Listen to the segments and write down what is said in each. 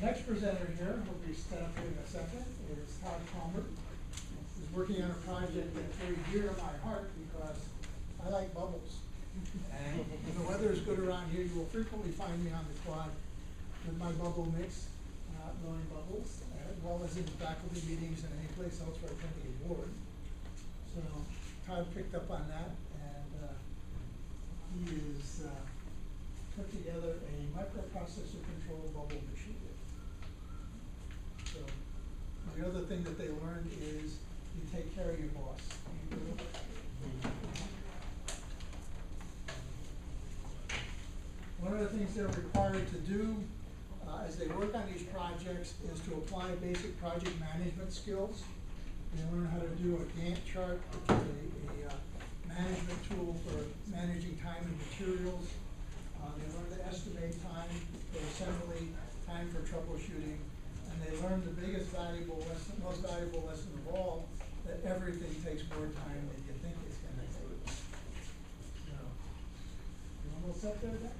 Next presenter here, will be stand up here in a second, is Todd Palmer. He's working on a project that's very dear to my heart because I like bubbles. And when the weather is good around here, you will frequently find me on the quad with my bubble mix, blowing bubbles, as well as in faculty meetings and any place else where I tend to get bored. So Todd picked up on that, and he is put together a microprocessor controlled bubble machine. So the other thing that they learned is you take care of your boss. One of the things they're required to do as they work on these projects is to apply basic project management skills. They learn how to do a Gantt chart, which is a management tool for managing time and materials. They learn to estimate time for assembly, time for troubleshooting, and they learn the biggest valuable lesson, most valuable lesson of all, that everything takes more time than you think it's going to take. So, you almost up there, Jack?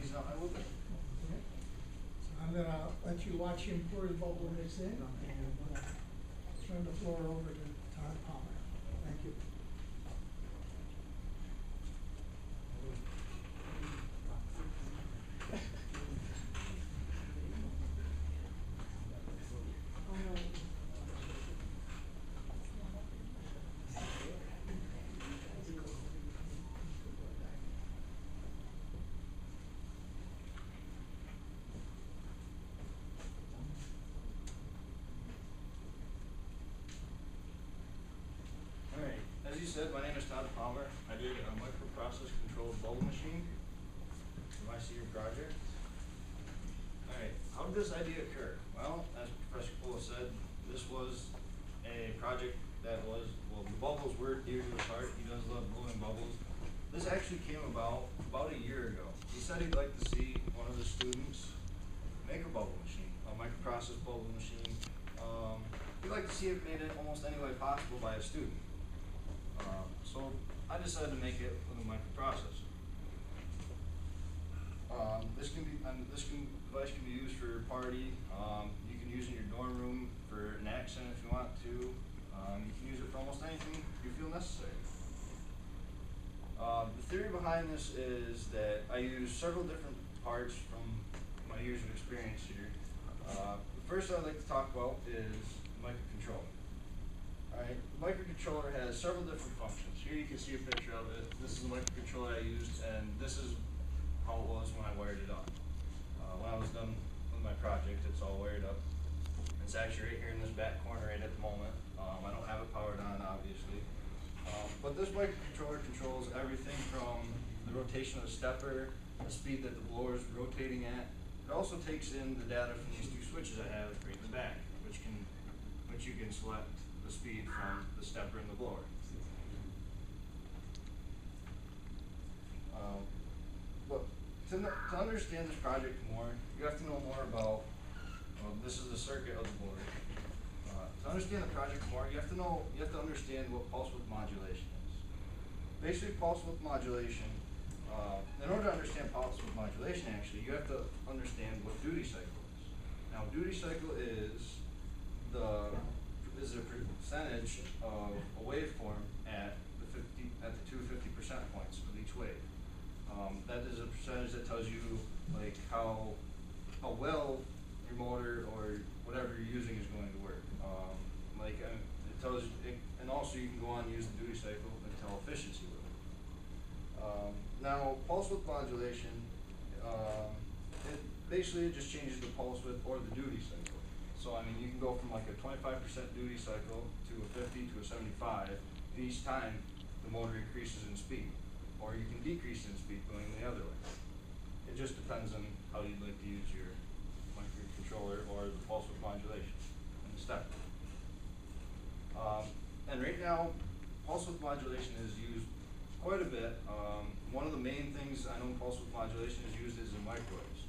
He's not, I will be. Okay. So I'm going to let you watch him pour his bubble mix in, and turn the floor over to Todd Palmer. Thank you. Alright, as you said, my name is Todd Palmer. I did a microprocess controlled bubble machine for my senior project. Alright, how did this idea occur? Well, as Professor Poole said, this was a project that was, well, the bubbles were dear to his heart. He does love blowing bubbles. This actually came about a year ago. He said he'd like to see one of his students make a bubble machine, a microprocess bubble machine. He'd like to see it made in almost any way possible by a student. So I decided to make it with a microprocessor. This device can be used for a party. You can use it in your dorm room for an accent if you want to. You can use it for almost anything you feel necessary. The theory behind this is that I use several different parts from my years of experience here. The first I'd like to talk about is the microcontroller. Alright, the microcontroller has several different functions. Here you can see a picture of it. This is the microcontroller I used, and this is how it was when I wired it up. When I was done with my project, it's all wired up. It's actually right here in this back corner right at the moment. I don't have it powered on, obviously. But this microcontroller controls everything from the rotation of the stepper, the speed that the blower is rotating at. It also takes in the data from these two switches I have right in the back, which you can select the speed from the stepper and the blower. But to understand this project more, you have to know more about, this is the circuit of the board. To understand the project more, you have to understand what pulse width modulation is. Basically, pulse width modulation, in order to understand pulse width modulation, actually, you have to understand what duty cycle is. Now, duty cycle is the percentage of a waveform at the two 50% points of each wave. That is a percentage that tells you like how well your motor or whatever you're using is going to work. It tells you, and also you can go on and use the duty cycle and tell efficiency with it. Now, pulse width modulation, it basically just changes the pulse width or the duty cycle. So I mean, you can go from like a 25% duty cycle to a 50 to a 75. And each time, the motor increases in speed, or you can decrease in speed going the other way. It just depends on how you'd like to use your microcontroller or the pulse width modulation and the stepper. And right now, pulse width modulation is used quite a bit. One of the main things I know pulse width modulation is used is in microwaves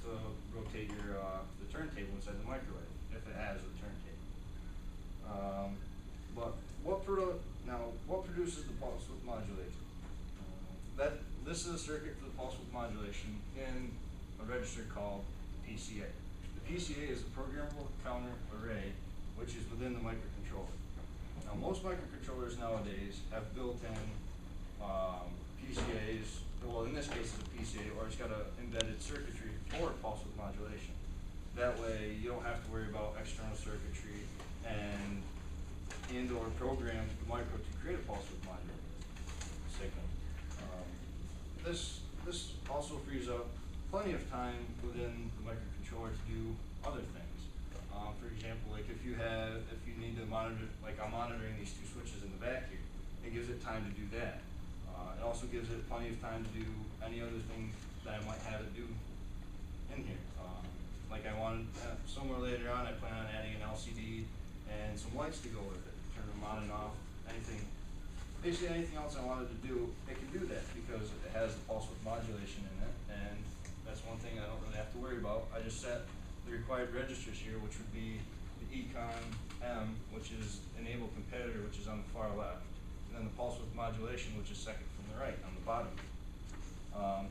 to rotate your the turntable inside the microwave if it has a turntable. But what produces the pulse width modulation? This is a circuit for the pulse width modulation in a register called PCA. PCA is a programmable counter array, which is within the microcontroller. Now, most microcontrollers nowadays have built-in PCAs, well, in this case it's a PCA, or it's got an embedded circuitry for pulse width modulation. That way, you don't have to worry about external circuitry and or program the micro to create a pulse width modulated signal. This also frees up plenty of time within the microcontroller to do other things. For example, like if you need to monitor, like I'm monitoring these two switches in the back here, it gives it time to do that. It also gives it plenty of time to do any other thing that I might have it do in here. Like I wanted, somewhere later on, I plan on adding an LCD and some lights to go with it, turn them on and off, anything. Basically anything else I wanted to do, it can do that because it has the pulse width modulation in it, and that's one thing I don't really have to worry about. I just set the required registers here, which would be the Econ M, which is enable competitor, which is on the far left, and then the pulse width modulation, which is second from the right on the bottom.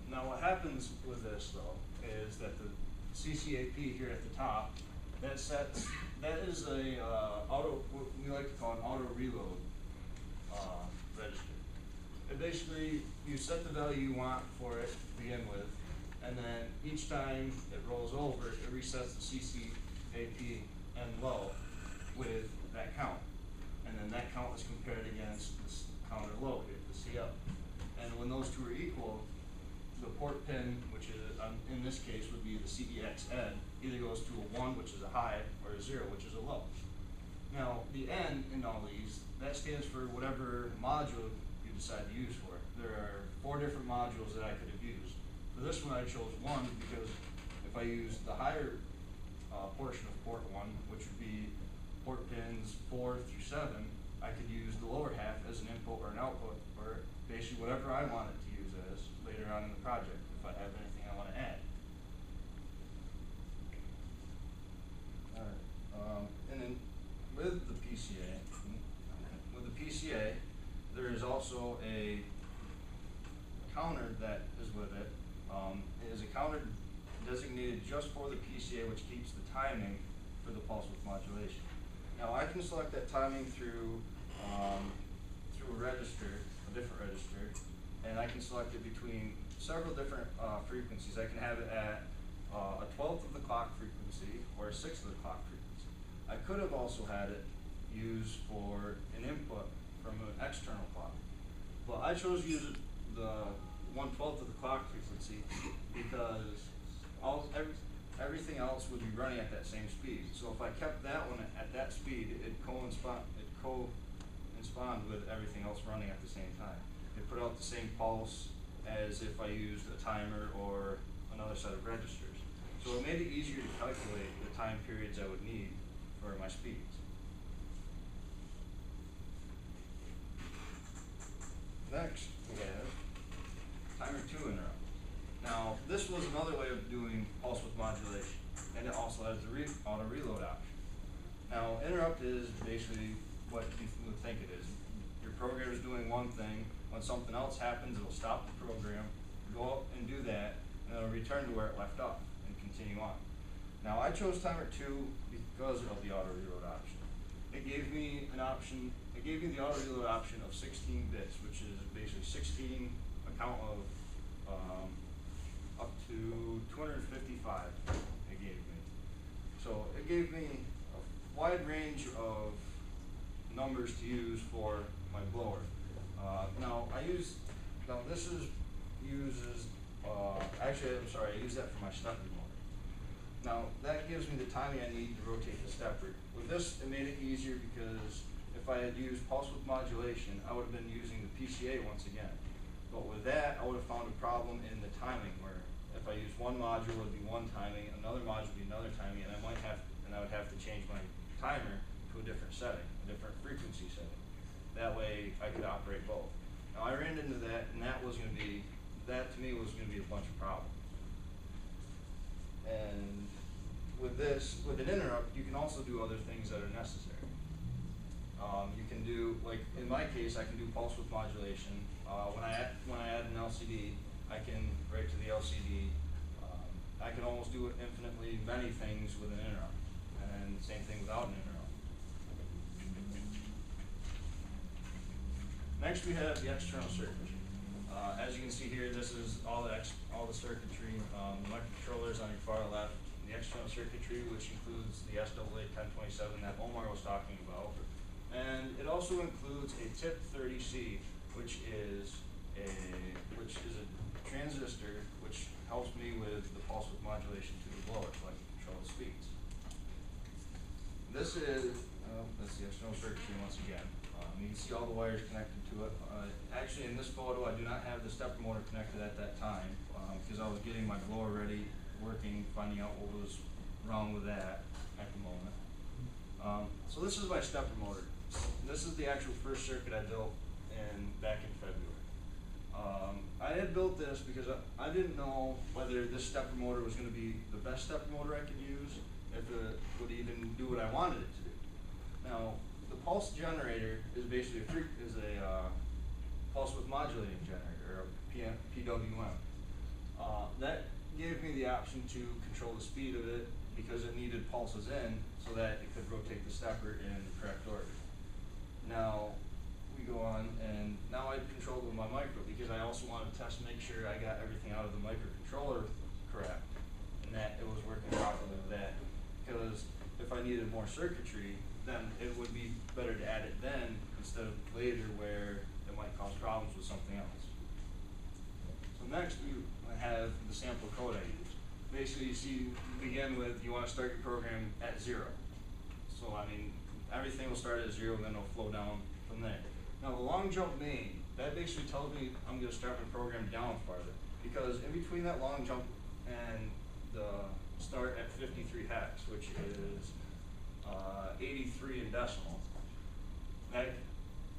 Now what happens with this though is that the CCAP here at the top, that is a what we like to call an auto reload register. And basically, you set the value you want for it to begin with, and then each time it rolls over, it resets the CCAP and low with that count. And then that count is compared against this counter low here, the C up. And when those two are equal, the port pin, which is, in this case would be the CEX Ed, either goes to a 1, which is a high, or a 0, which is a low. Now, the N in all these, that stands for whatever module you decide to use for it. There are 4 different modules that I could have used. For this one, I chose 1 because if I use the higher portion of port 1, which would be port pins 4 through 7, I could use the lower half as an input or an output, or basically whatever I want it to use as later on in the project, if I have anything I want to add. Alright, and then with the PCA, there is also a counter that is with it. It is a counter designated just for the PCA, which keeps the timing for the pulse width modulation. Now I can select that timing through a register, a different register, and I can select it between several different frequencies. I can have it at a 12th of the clock frequency or a 6th of the clock frequency. I could have also had it used for an input from an external clock, but I chose to use the 1/12 of the clock frequency because everything else would be running at that same speed. So if I kept that one at that speed, it co-respond with everything else running at the same time. It put out the same pulse as if I used a timer or another set of registers. So it made it easier to calculate the time periods I would need for my speeds. Next, we have timer 2 interrupt. Now, this was another way of doing pulse width modulation, and it also has the auto reload option. Now, interrupt is basically what you would think it is. Your program is doing one thing. When something else happens, it'll stop the program, go up and do that, and it'll return to where it left off and continue on. Now, I chose timer 2 because of the auto reload option. It gave me an option. It gave me the auto reload option of 16 bits, which is basically 16 a count of up to 255. It gave me. So it gave me a wide range of numbers to use for my blower. I use that for my stepper motor. Now, that gives me the timing I need to rotate the stepper. With this, it made it easier because if I had used pulse width modulation, I would have been using the PCA once again. But with that, I would have found a problem in the timing where if I used one module, it would be one timing, another module would be another timing, and I would have to change my timer to a different setting, a different frequency setting. That way, I could operate both. Now, I ran into that, and that to me was going to be a bunch of problems. And with this, with an interrupt, you can also do other things that are necessary. You can do, like in my case, I can do pulse width modulation. When I add an LCD, I can write to the LCD. I can almost do it infinitely many things with an interrupt, and same thing without an interrupt. Next we have the external circuitry. As you can see here, this is all the circuitry, the microcontrollers on your far left, the external circuitry, which includes the SAA 1027 that Omar was talking about. And it also includes a TIP30C, which is a transistor which helps me with the pulse width modulation to the blower so I can control the speeds. This is that's the external circuitry once again. You can see all the wires connected to it. Actually, in this photo, I do not have the stepper motor connected at that time because I was getting my blower ready, working, finding out what was wrong with that at the moment. So this is my stepper motor. This is the actual first circuit I built back in February. I had built this because I didn't know whether this stepper motor was going to be the best stepper motor I could use, if it would even do what I wanted it to do. Now, the pulse generator is basically a pulse width modulating generator, or a PWM. That gave me the option to control the speed of it because it needed pulses in so that it could rotate the stepper in the correct order. Now, we go on, and now I control it with my micro because I also wanted to test and make sure I got everything out of the microcontroller correct and that it was working properly with that. Because if I needed more circuitry, then it would be better to add it then instead of later where it might cause problems with something else. So next we have the sample code I use. Basically, you see, you begin with, you want to start your program at 0. So I mean, everything will start at 0 and then it'll flow down from there. Now the long jump main, that basically tells me I'm going to start my program down farther, because in between that long jump and the start at 53 hex, which is 83 in decimal, that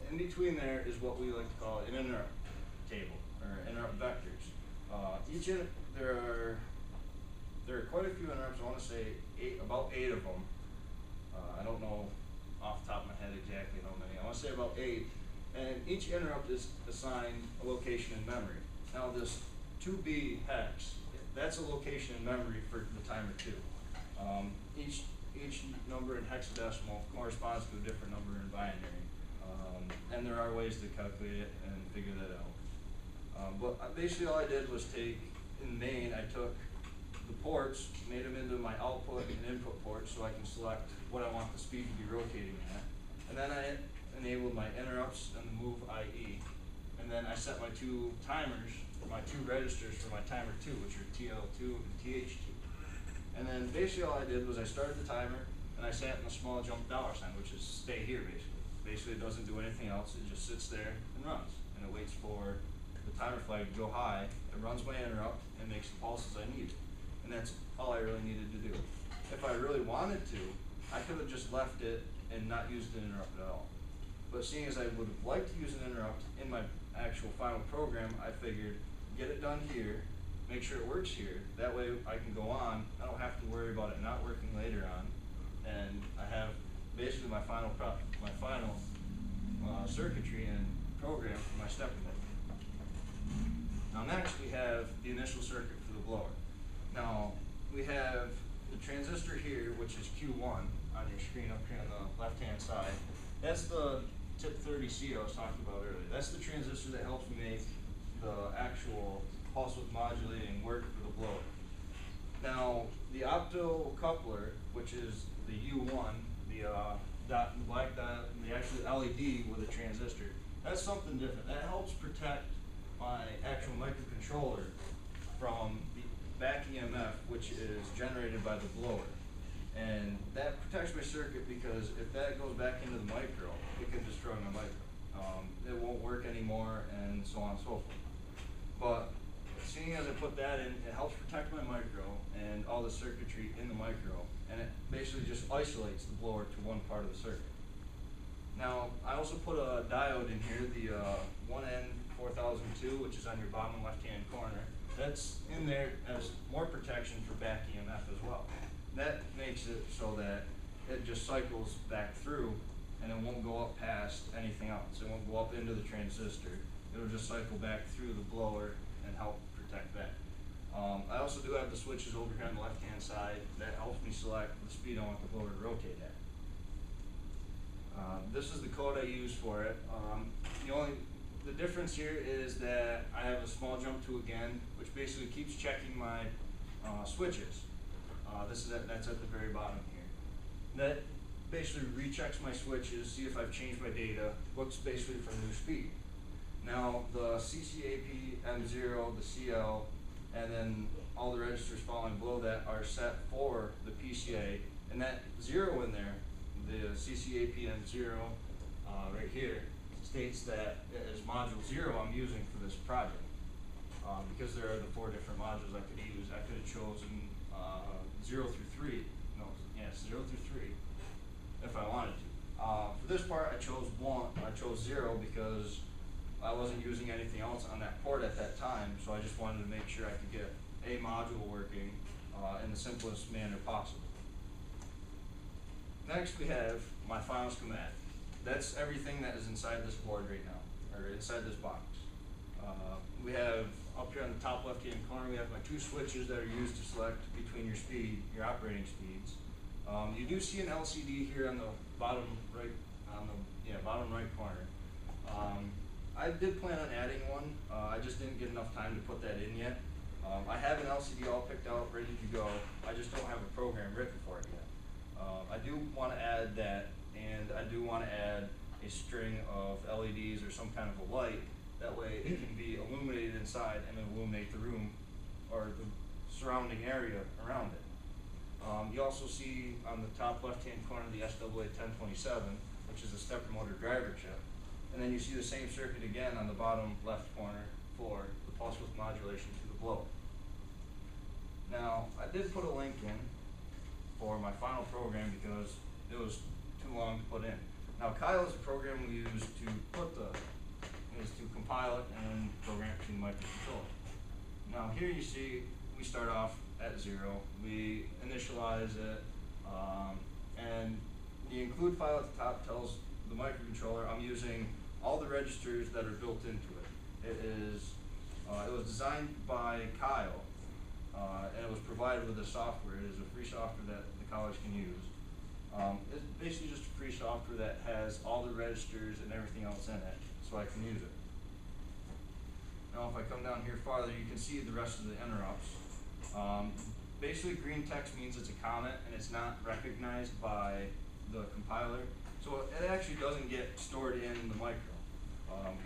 in between there is what we like to call an interrupt table, or interrupt vectors. There are quite a few interrupts. I want to say about 8 of them. I don't know off the top of my head exactly how many. I want to say about 8. And each interrupt is assigned a location in memory. Now this 2B hex, that's a location in memory for the timer 2. Each number in hexadecimal corresponds to a different number in binary. And there are ways to calculate it and figure that out. But basically all I did was take, in main, I took the ports, made them into my output and input ports so I can select what I want the speed to be rotating at. And then I enabled my interrupts and the move IE. And then I set my 2 timers, my 2 registers for my timer 2, which are TL2 and TH2. And then basically all I did was I started the timer and I sat in a small jump $sign, which is stay here basically. Basically it doesn't do anything else, it just sits there and runs. And it waits for the timer flag to go high, it runs my interrupt and makes the pulses I need. And that's all I really needed to do. If I really wanted to, I could have just left it and not used an interrupt at all. But seeing as I would have liked to use an interrupt in my actual final program, I figured, get it done here, make sure it works here. That way I can go on, I don't have to worry about it not working later on. And I have basically my final circuitry and program for my stepper motor. Now next we have the initial circuit for the blower. Now we have the transistor here, which is Q1 on your screen up here on the left-hand side. That's the TIP30C I was talking about earlier. That's the transistor that helps me make the actual pulse width modulating work for the blower. Now the optocoupler, which is the U1, the black dot, the actual LED with a transistor, that's something different. That helps protect my actual microcontroller from the back EMF, which is generated by the blower. And that protects my circuit because if that goes back into the micro, it can destroy my micro. It won't work anymore and so on and so forth. But seeing as I put that in, it helps protect my micro and all the circuitry in the micro, and it basically just isolates the blower to one part of the circuit. Now, I also put a diode in here, the 1N4002, which is on your bottom left-hand corner. That's in there as more protection for back EMF as well. That makes it so that it just cycles back through and it won't go up past anything else. It won't go up into the transistor. It'll just cycle back through the blower and help protect that. I also do have the switches over here on the left-hand side that helps me select the speed I want the blower to rotate at. This is the code I use for it. The difference here is that I have a small jump to again, which basically keeps checking my switches. That's at the very bottom here. That basically rechecks my switches, see if I've changed my data, looks basically for new speed. Now the CCAP, M0, the CL, and then all the registers following below that are set for the PCA, and that 0 in there, the CCAP M0 right here, states that as module 0 I'm using for this project. Because there are the 4 different modules I could use, I could have chosen 0 through 3, 0 through 3, if I wanted to. For this part I chose 0 because I wasn't using anything else on that port at that time, so I just wanted to make sure I could get a module working in the simplest manner possible. Next we have my final schematic. That's everything that is inside this board right now, or inside this box. We have up here on the top left-hand corner, we have my 2 switches that are used to select between your operating speeds. You do see an LCD here on the bottom right, bottom right corner. I did plan on adding one. I just didn't get enough time to put that in yet. I have an LCD all picked out, ready to go. I just don't have a program written for it yet. I do want to add that, and I do want to add a string of LEDs or some kind of a light. That way it can be illuminated inside and illuminate the room or the surrounding area around it. You also see on the top left-hand corner the SAA 1027, which is a stepper motor driver chip. And then you see the same circuit again on the bottom left corner for the pulse width modulation to the blower. Now, I did put a link in for my final program because it was too long to put in. Now, Kyle is a program we use to compile it and program it to the microcontroller. Now, here you see we start off at 0. We initialize it, and the include file at the top tells the microcontroller I'm using all the registers that are built into it. It was designed by Kyle, and it was provided with the software. It is a free software that the college can use. It's basically just a free software that has all the registers and everything else in it, so I can use it. Now if I come down here farther, you can see the rest of the interrupts. Basically green text means it's a comment and it's not recognized by the compiler. So it actually doesn't get stored in the micro.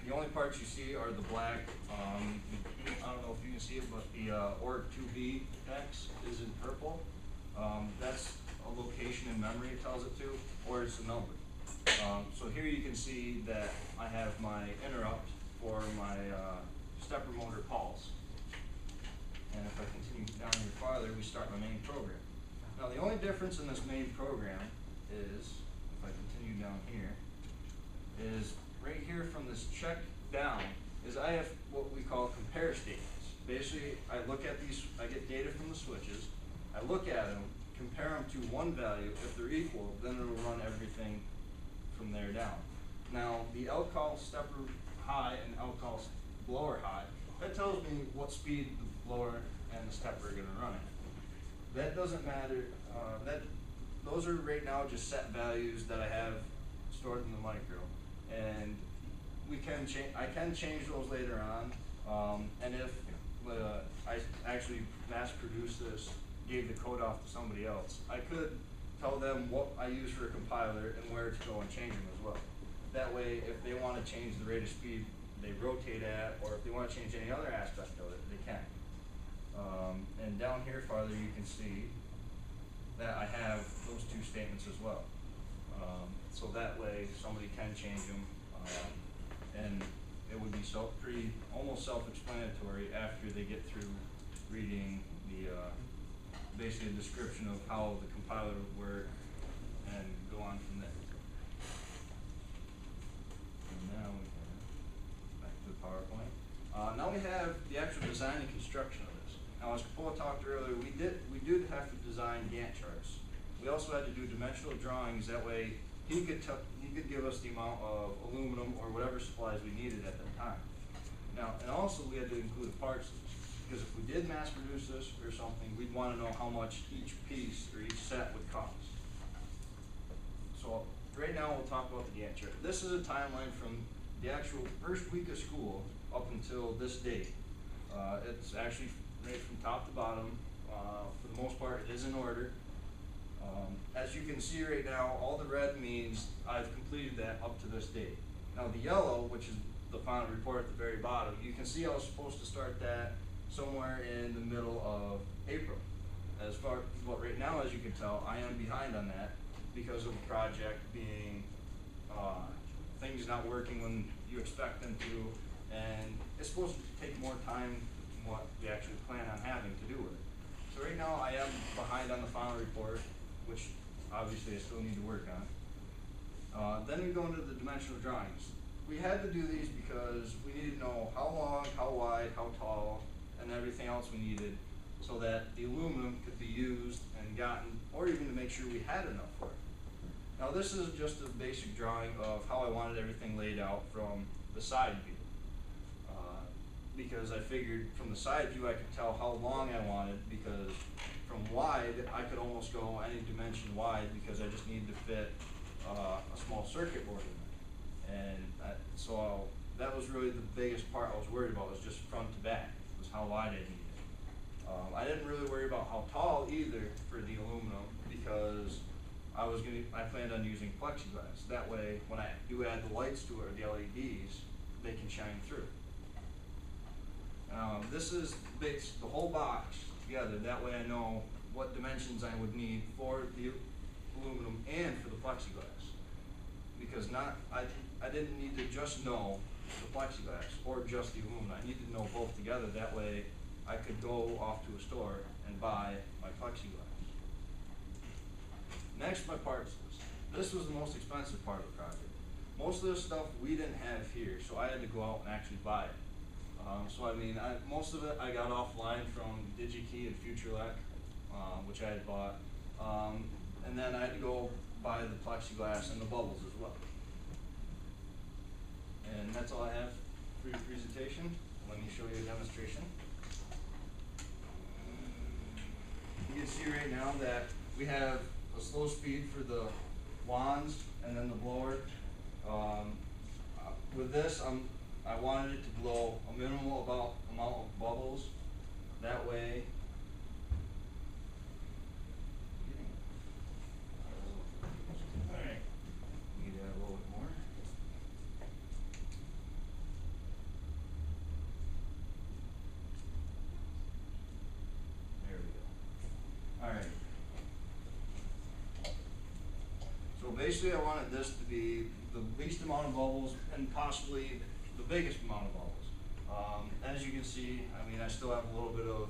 The only parts you see are the black, I don't know if you can see it, but the ORG2B text is in purple. That's a location in memory it tells it to, or it's a number. So here you can see that I have my interrupt for my stepper motor pulse. And if I continue down here farther, we start my main program. Now the only difference in this main program is, if I continue down here, is right here from this check down, is I have what we call compare statements. Basically, I look at these, I get data from the switches, I look at them, compare them to one value. If they're equal, then it'll run everything from there down. Now, the LCall stepper high and LCall blower high, that tells me what speed the blower and the stepper are going to run at. That doesn't matter. Those are right now just set values that I have stored in the micro, and I can change those later on. And if I actually mass produce this, gave the code off to somebody else, I could tell them what I use for a compiler and where to go and change them as well. That way, if they want to change the rate of speed they rotate at, or if they want to change any other aspect of it, they can. And down here farther, you can see that I have those 2 statements as well. So that way, somebody can change them, and it would be almost self-explanatory after they get through reading the basically a description of how the compiler would work and go on from there. And now we have back to the PowerPoint. Now we have the actual design and construction of this. Now, as Capola talked earlier, we did have to design Gantt charts. We also had to do dimensional drawings. That way, he could give us the amount of aluminum or whatever supplies we needed at that time. Now, and also we had to include a parts list. because if we did mass produce this or something, we'd wanna know how much each piece or each set would cost. So, right now we'll talk about the Gantt chart. This is a timeline from the actual first week of school up until this date. It's actually right from top to bottom. For the most part, it is in order. As you can see right now, all the red means I've completed that up to this date. Now the yellow, which is the final report at the very bottom, you can see I was supposed to start that somewhere in the middle of April. As far, but right now, as you can tell, I am behind on that because of the project being, things not working when you expect them to, and it's supposed to take more time than what we actually plan on having to do with it. So right now, I am behind on the final report, which obviously I still need to work on. Then we go into the dimensional drawings. We had to do these because we needed to know how long, how wide, how tall, and everything else we needed so that the aluminum could be used and gotten, or even to make sure we had enough for it. Now this is just a basic drawing of how I wanted everything laid out from the side view. Because I figured from the side view I could tell how long I wanted, because from wide I could almost go any dimension wide because I just needed to fit a small circuit board in there. And so that was really the biggest part I was worried about, was just front to back, was how wide I needed it. I didn't really worry about how tall either for the aluminum, because I planned on using plexiglass. That way, when I do add the lights to it, or the LEDs, they can shine through. This is the whole box together. That way I know what dimensions I would need for the aluminum and for the plexiglass. Because I didn't need to just know the plexiglass or just the aluminum. I needed to know both together. That way I could go off to a store and buy my plexiglass. Next, my parts list. This was the most expensive part of the project. Most of this stuff we didn't have here, so I had to go out and actually buy it. So I mean, most of it I got offline from DigiKey and FutureLec, which I had bought. And then I had to go buy the plexiglass and the bubbles as well. And that's all I have for your presentation. Let me show you a demonstration. You can see right now that we have a slow speed for the wands and then the blower. With this, I wanted it to blow a minimal amount of bubbles. That way, alright, need to add a little bit more. There we go. Alright. So basically I wanted this to be the least amount of bubbles and possibly the biggest amount of bubbles. As you can see, I mean, I still have a little bit of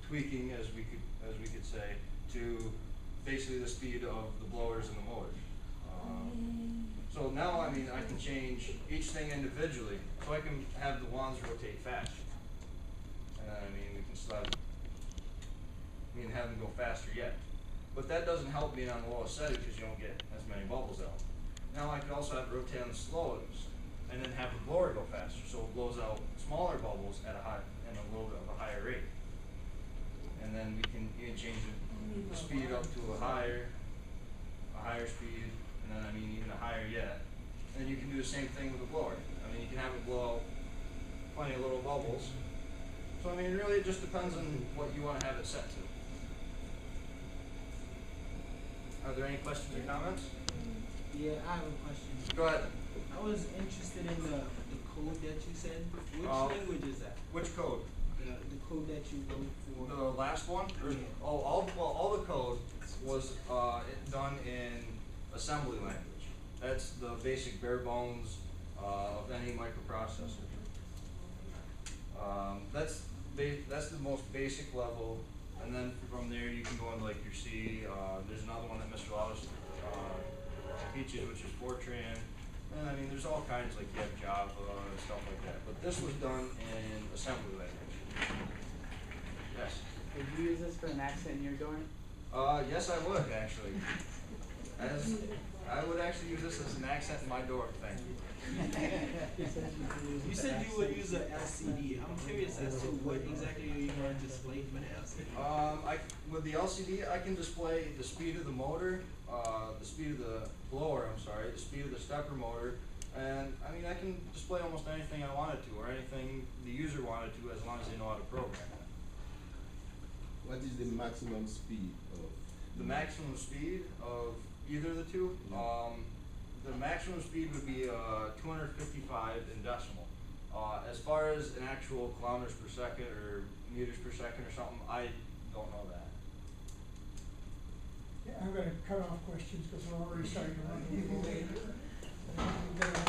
tweaking, as we could say, to basically the speed of the blowers and the motors. So now, I mean, I can change each thing individually, so I can have the wands rotate faster. And I mean, we can still have them go faster yet. But that doesn't help being on the lowest setting because you don't get as many bubbles out. Now I can also have it rotate on the slowest, and then have the blower go faster, so it blows out smaller bubbles at a little bit of a higher rate. And then we can even change the speed up to a higher speed, and then I mean even a higher yet. And then you can do the same thing with the blower. I mean, you can have it blow out plenty of little bubbles. So I mean, really it just depends on what you want to have it set to. Are there any questions or comments? Yeah, I have a question. Go ahead. I was interested in the code that you said. Which language is that? Which code? The code that you wrote for. The last one? Yeah. Oh, all the code was done in assembly language. That's the basic bare bones of any microprocessor. That's the most basic level, and then from there you can go into like your C. There's another one that Mr. Lawless teaches, which is Fortran. And I mean, there's all kinds, like you have Java and stuff like that. But this was done in assembly language. Yes. Would you use this for an accent in your dorm? Yes, I would actually. I would actually use this as an accent in my door, thank you. You said you would use a LCD. I'm curious as to what exactly are you going to display for the LCD? With the LCD, I can display the speed of the motor, the speed of the blower, the speed of the stepper motor, and I mean, I can display almost anything I wanted to, or anything the user wanted to, as long as they know how to program it. What is the maximum speed of? The maximum speed of either of the two, the maximum speed would be 255 in decimal. As far as an actual kilometers per second or meters per second or something, I don't know that. Yeah, I'm gonna cut off questions because we're already starting to run a little late. We're gonna